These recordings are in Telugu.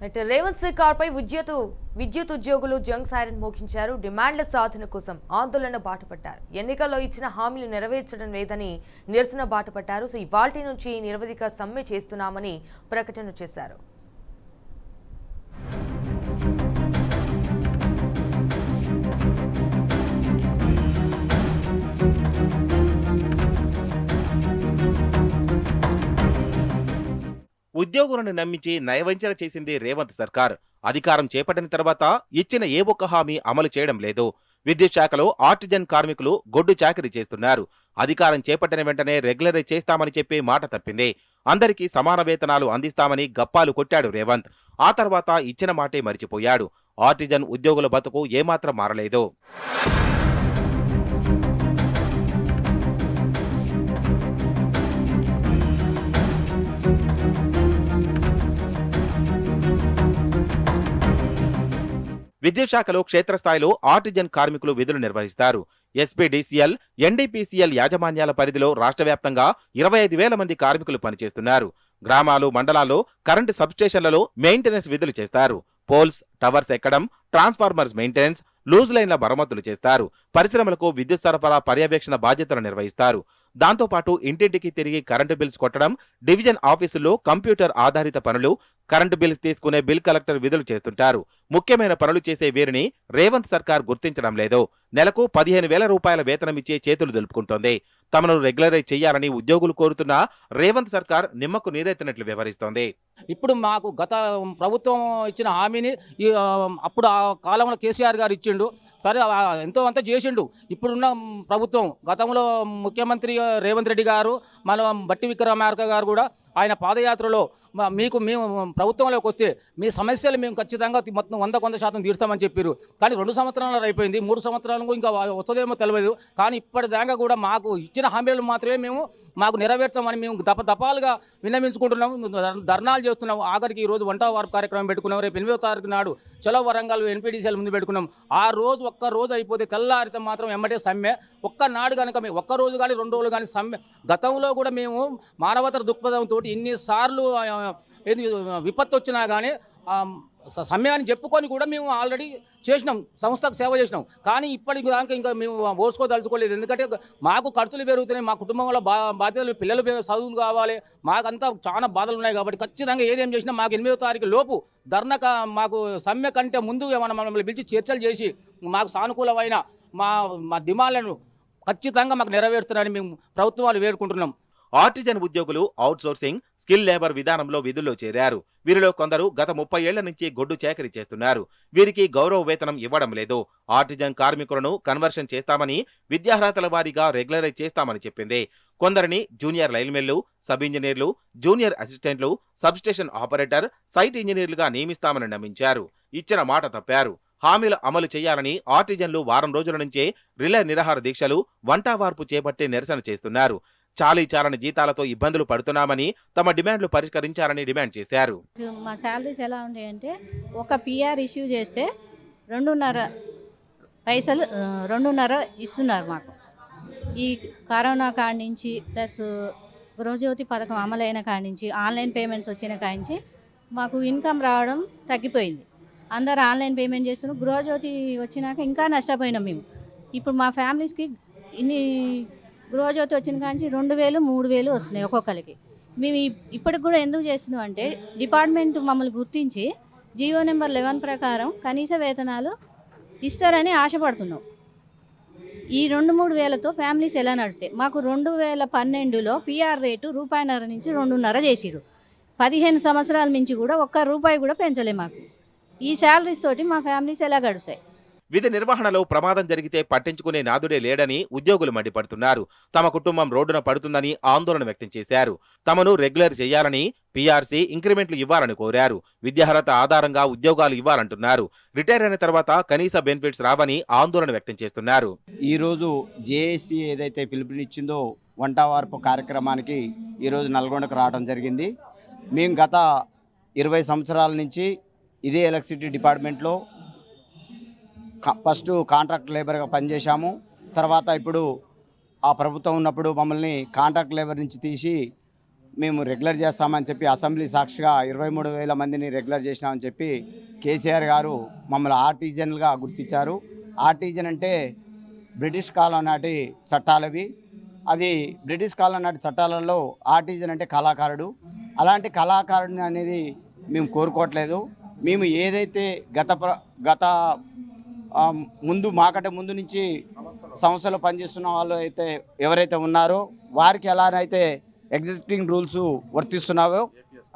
రేవంత్ సర్కార్పై విద్యుత్ ఉద్యోగులు జంగ్ సైరన్ మోగించారు. డిమాండ్ల సాధన కోసం ఆందోళన బాటపట్టారు. ఎన్నికల్లో ఇచ్చిన హామీలు నెరవేర్చడం లేదని నిరసన బాటపట్టారు. ఇవాల్టి నుంచి నిరవధిక సమ్మె చేస్తున్నామని ప్రకటన చేశారు. ఉద్యోగులను నమ్మించి నయవంచన చేసింది రేవంత్ సర్కార్. అధికారం చేపట్టిన తర్వాత ఇచ్చిన ఏ ఒక్క హామీ అమలు చేయడం లేదు. విద్యుత్ శాఖలో ఆర్టిజన్ కార్మికులు గొడ్డు చాకిరీ చేస్తున్నారు. అధికారం చేపట్టిన వెంటనే రెగ్యులరైజ్ చేస్తామని చెప్పి మాట తప్పింది. అందరికీ సమాన వేతనాలు అందిస్తామని గప్పాలు కొట్టాడు రేవంత్. ఆ తర్వాత ఇచ్చిన మాటే మరిచిపోయాడు. ఆర్టిజన్ ఉద్యోగుల బతుకు ఏమాత్రం మారలేదు. విద్యుత్ శాఖలో క్షేత్రస్థాయిలో ఆర్టిజన్ కార్మికులు విధులు నిర్వహిస్తారు. ఎస్పీడీసీఎల్, ఎన్డీపీసీఎల్ యాజమాన్యాల పరిధిలో రాష్ట్ర వ్యాప్తంగా 25,000 మంది కార్మికులు పనిచేస్తున్నారు. గ్రామాలు, మండలాల్లో కరెంటు సబ్స్టేషన్లలో మెయింటెనెన్స్ విధులు చేస్తారు. పోల్స్, టవర్స్ ఎక్కడం, ట్రాన్స్ఫార్మర్స్ మెయింటెనెన్స్, లూజ్ లైన్ల మరమ్మతులు చేస్తారు. పరిశ్రమలకు విద్యుత్ సరఫరా పర్యవేక్షణ బాధ్యతలు నిర్వహిస్తారు. దాంతోపాటు ఇంటింటికి తిరిగి కరెంటు బిల్స్ కొట్టడం, డివిజన్ ఆఫీసుల్లో కంప్యూటర్ ఆధారిత పనులు, కరెంటు బిల్స్ తీసుకునే బిల్ కలెక్టర్ విధులు చేస్తుంటారు. ముఖ్యమైన పనులు చేసే వీరిని రేవంత్ సర్కార్ గుర్తించడం లేదు. నెలకు 15,000 రూపాయల వేతనమిచ్చే చేతులు దులుపుకుంటోంది. తమను రెగ్యులరైజ్ చేయాలని ఉద్యోగులు కోరుతున్నా రేవంత్ సర్కార్ నిమ్మకు నీరెత్తినట్లు వ్యవహరిస్తోంది. ఇప్పుడు మాకు గత ప్రభుత్వం ఇచ్చిన హామీని అప్పుడు ఆ కాలంలో కేసీఆర్ గారు ఇచ్చిండు. సరే ఎంతో అంతా చేసిండు. ఇప్పుడున్న ప్రభుత్వం, గతంలో ముఖ్యమంత్రి రేవంత్ రెడ్డి గారు, మన బట్టి విక్రమార్క గారు కూడా ఆయన పాదయాత్రలో మేము ప్రభుత్వంలోకి వస్తే మీ సమస్యలు మేము ఖచ్చితంగా మొత్తం 100% తీరుస్తామని చెప్పారు. కానీ 2 సంవత్సరాలు అయిపోయింది. 3 సంవత్సరాలకు ఇంకా వస్తుందేమో తెలియదు. కానీ ఇప్పటిదాకా కూడా మాకు ఇచ్చిన హామీలు మాత్రమే మాకు నెరవేర్చామని మేము దపాలుగా విన్నవించుకుంటున్నాము, ధర్నాలు చేస్తున్నాము. ఆఖరికి ఈరోజు వంట వార్పు కార్యక్రమం పెట్టుకున్నాం. రేపు 8వ తారీఖు నాడు చలో వరంగల్ ఎన్పీడీసీఎల్ ముందు పెట్టుకున్నాం. ఆ రోజు ఒక్క రోజు అయిపోతే తెల్లారితే మాత్రం ఎమ్మటే సమ్మె. ఒక్కనాడు కనుక మేము ఒక్క రోజు కానీ 2 రోజులు కానీ సమ్మె. గతంలో కూడా మేము మానవతర దృక్పథంతో ఇన్నిసార్లు ఏది విపత్తు వచ్చినా కానీ సమ్మె అని చెప్పుకొని కూడా మేము ఆల్రెడీ చేసినాం, సంస్థకు సేవ చేసినాం. కానీ ఇప్పటికి దాకా ఇంకా మేము ఓర్చుకోదలుచుకోలేదు. ఎందుకంటే మాకు ఖర్చులు పెరుగుతున్నాయి, మా కుటుంబంలో బాధ్యతలు, పిల్లలు చదువులు కావాలి, మాకంతా చాలా బాధలు ఉన్నాయి. కాబట్టి ఖచ్చితంగా ఏదేం చేసినా మాకు 8వ తారీఖు లోపు మాకు సమ్మె కంటే ముందు మమ్మల్ని పిలిచి చర్చలు చేసి మాకు సానుకూలమైన మా డిమాండ్లను ఖచ్చితంగా మాకు నెరవేరుతున్నారని మేము ప్రభుత్వాలు వేడుకుంటున్నాం. ఆర్టిజన్ ఉద్యోగులు అవుట్సోర్సింగ్, స్కిల్ లేబర్ విధానంలో విధుల్లో చేరారు. వీరిలో కొందరు గత 30 ఏళ్ల నుంచి గొడ్డు చాకరీ చేస్తున్నారు. వీరికి గౌరవ వేతనం ఇవ్వడం లేదు. ఆర్టిజన్ కార్మికులను కన్వర్షన్ చేస్తామని, విద్యార్హతల వారీగా రెగ్యులరైజ్ చేస్తామని చెప్పింది. కొందరిని జూనియర్ లైన్మెన్లు, సబ్ ఇంజనీర్లు, జూనియర్ అసిస్టెంట్లు, సబ్స్టేషన్ ఆపరేటర్, సైట్ ఇంజనీర్లుగా నియమిస్తామని నమ్మించారు. ఇచ్చిన మాట తప్పారు. హామీలు అమలు చేయాలని ఆర్టిజన్లు వారం రోజుల నుంచే రిలే నిరాహార దీక్షలు, వంటావార్పు చేపట్టి నిరసన చేస్తున్నారు. చాలని జీతాలతో ఇబ్బందులు పడుతున్నామని, తమ డిమాండ్లు పరిష్కరించాలని డిమాండ్ చేశారు. మా శాలరీస్ ఎలా ఉంటాయంటే, ఒక పిఆర్ ఇష్యూ చేస్తే 2.5 పైసలు 2.5 ఇస్తున్నారు మాకు. ఈ కరోనా కాడి నుంచి ప్లస్ గృహజ్యోతి పథకం అమలైన కాడి నుంచి, ఆన్లైన్ పేమెంట్స్ వచ్చిన కాడి నుంచి మాకు ఇన్కమ్ రావడం తగ్గిపోయింది. అందరూ ఆన్లైన్ పేమెంట్ చేస్తున్నారు. గృహజ్యోతి వచ్చినాక ఇంకా నష్టపోయినాం మేము. ఇప్పుడు మా ఫ్యామిలీస్కి ఇన్ని గృహజ్యోతి వచ్చిన కాంచి 2,000, 3,000 వస్తున్నాయి ఒక్కొక్కరికి. మేము ఇప్పటికి కూడా ఎందుకు చేస్తున్నాం అంటే, డిపార్ట్మెంట్ మమ్మల్ని గుర్తించి జీవో నెంబర్ 11 ప్రకారం కనీస వేతనాలు ఇస్తారని ఆశపడుతున్నాం. ఈ 2-3 వేలతో ఫ్యామిలీస్ ఎలా నడుస్తాయి? మాకు 2012లో పిఆర్ రేటు ₹1.5 నుంచి 2.5 చేసిరు. 15 సంవత్సరాల నుంచి కూడా ₹1 కూడా పెంచలే మాకు. ఈ శాలరీస్ తోటి మా ఫ్యామిలీస్ ఎలా గడుస్తాయి? విధి నిర్వహణలో ప్రమాదం జరిగితే పట్టించుకునే నాదుడే లేడని ఉద్యోగులు మండిపడుతున్నారు. తమ కుటుంబం రోడ్డున పడుతుందని ఆందోళన వ్యక్తం చేశారు. తమను రెగ్యులర్ చేయాలని, పీఆర్సీ, ఇంక్రిమెంట్లు ఇవ్వాలని కోరారు. విద్యార్హత ఆధారంగా ఉద్యోగాలు ఇవ్వాలంటున్నారు. రిటైర్ అయిన తర్వాత కనీస బెనిఫిట్స్ రావని ఆందోళన వ్యక్తం చేస్తున్నారు. ఈరోజు జేఏసీ ఏదైతే పిలుపునిచ్చిందో వంటవార్పు కార్యక్రమానికి ఈరోజు నల్గొండకు రావడం జరిగింది. మేము గత 20 సంవత్సరాల నుంచి ఇదే ఎలక్ట్రిసిటీ డిపార్ట్మెంట్లో ఫస్ట్ కాంట్రాక్ట్ లేబర్గా పనిచేశాము. తర్వాత ఇప్పుడు ఆ ప్రభుత్వం ఉన్నప్పుడు మమ్మల్ని కాంట్రాక్ట్ లేబర్ నుంచి తీసి మేము రెగ్యులర్ చేస్తామని చెప్పి అసెంబ్లీ సాక్షిగా 23,000 మందిని రెగ్యులర్ చేసినామని చెప్పి కేసీఆర్ గారు మమ్మల్ని ఆర్టిజన్లుగా గుర్తించారు. ఆర్టిజన్ అంటే బ్రిటిష్ కాలం నాటి చట్టాలవి. అది బ్రిటిష్ కాలం నాటి చట్టాలలో ఆర్టిజన్ అంటే కళాకారుడు. అలాంటి కళాకారుడిని అనేది మేము కోరుకోవట్లేదు. మేము ఏదైతే గత ముందు మాకంటే ముందు నుంచి సంస్థలో పనిచేస్తున్న వాళ్ళు అయితే ఎవరైతే ఉన్నారో వారికి ఎలానైతే ఎగ్జిస్టింగ్ రూల్స్ వర్తిస్తున్నావో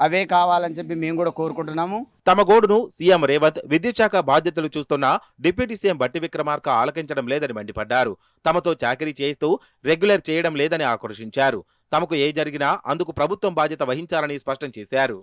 అవే కావాలని చెప్పి మేము కూడా కోరుకుంటున్నాము. తమ గోడును సీఎం రేవంత్, విద్యుత్ శాఖ బాధ్యతలు చూస్తున్న డిప్యూటీ సీఎం బట్టి విక్రమార్క ఆలకించడం లేదని మండిపడ్డారు. తమతో చాకరీ చేయిస్తూ రెగ్యులర్ చేయడం లేదని ఆక్రోశించారు. తమకు ఏ జరిగినా అందుకు ప్రభుత్వం బాధ్యత వహించాలని స్పష్టం చేశారు.